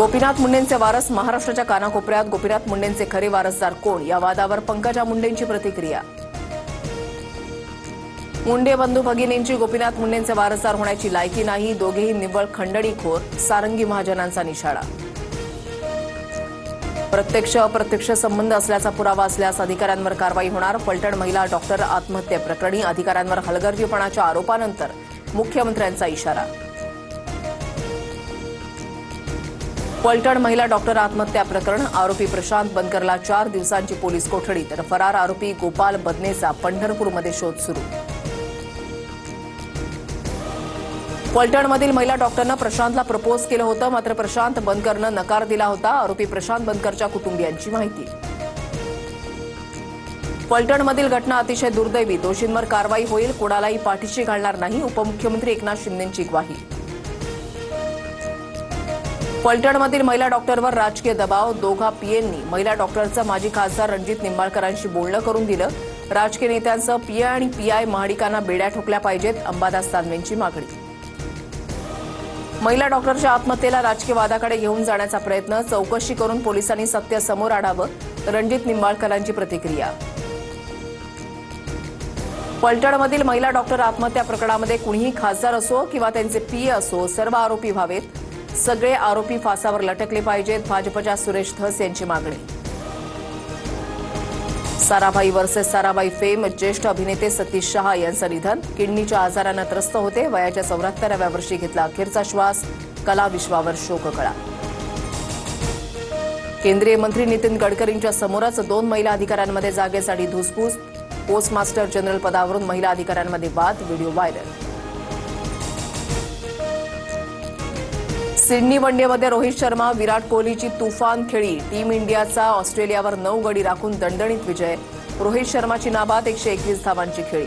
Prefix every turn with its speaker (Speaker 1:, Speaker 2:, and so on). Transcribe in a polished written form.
Speaker 1: गोपीनाथ मुंडेंचे वारस महाराष्ट्राच्या कानाकोपऱ्यात गोपीनाथ मुंडेंचे खरे वारसदार कोण या वादावर पंकजा मुंडेंची प्रतिक्रिया। मुंडे बंधू भगिनींची गोपीनाथ मुंडेंचे वारसदार होण्याची लायकी नाही, दोघेही निव्वळ खंडणीखोर, सारंगी महाजनांचा निशाणा। प्रत्यक्ष अप्रत्यक्ष संबंध असल्याचा पुरावा असल्यास अधिकाऱ्यांवर कारवाई होणार। फलटण महिला डॉक्टर आत्महत्येप्रकरणी अधिकाऱ्यांवर हलगर्जीपणाच्या आरोपानंतर मुख्यमंत्र्यांचा इशारा। फलटण महिला डॉक्टर आत्महत्या प्रकरण आरोपी प्रशांत बनकरला 4 दिवसांची पोलीस कोठडी, तर फरार आरोपी गोपाल बदनेचा पंढरपूरमध्ये शोध सुरू। फलटणमधील महिला डॉक्टरनं प्रशांतला प्रपोज केलं होतं, मात्र प्रशांत बनकरनं नकार दिला होता। आरोपी प्रशांत बनकरच्या कुटुंबियांची माहिती। फलटणमधील घटना अतिशय दुर्दैवी, दोषींवर कारवाई होईल, कोणालाही पाठीशी घालणार नाही, उपमुख्यमंत्री एकनाथ शिंदेंची ग्वाही। फलटणमधील महिला डॉक्टरवर राजकीय दबाव, दोघा पीएंनी महिला डॉक्टरचं माजी खासदार रणजित निंबाळकरांशी बोलणं करून दिलं। राजकीय नेत्यांसह पीए आणि पीआय महाडिकांना बेड्या ठोकल्या पाहिजेत, अंबादास दानवेंची मागणी। महिला डॉक्टरच्या आत्महत्येला राजकीय वादाकडे घेऊन जाण्याचा प्रयत्न, चौकशी करून पोलिसांनी सत्य समोर आणावं, रणजित निंबाळकरांची प्रतिक्रिया। फलटणमधील महिला डॉक्टर आत्महत्या प्रकरणामध्ये कुणीही खासदार असो किंवा त्यांचे पीए असो, सर्व आरोपी व्हावेत, सगळे आरोपी फासावर लटकले पाहिजेत, भाजपच्या सुरेश धस यांची मागणी। साराभाई वर्सेस साराभाई फेम, ज्येष्ठ अभिनेते सतीश शहा यांचं निधन, किडनीच्या आजारानं त्रस्त होते, वयाच्या 74व्या वर्षी घेतला अखेरचा श्वास, कला विश्वावर शोककळा। केंद्रीय मंत्री नितीन गडकरींच्या समोरच 2 महिला अधिकाऱ्यांमध्ये जागेसाठी धुसफूस, पोस्टमास्टर जनरल पदावरून महिला अधिकाऱ्यांमध्ये वाद, व्हिडिओ व्हायरल। सिडनी वनडेमध्ये रोहित शर्मा विराट कोहलीची तुफान खेळी, टीम इंडियाचा ऑस्ट्रेलियावर 9 गडी राखून दणदणीत विजय, रोहित शर्माची नाबाद 121 धावांची खेळी।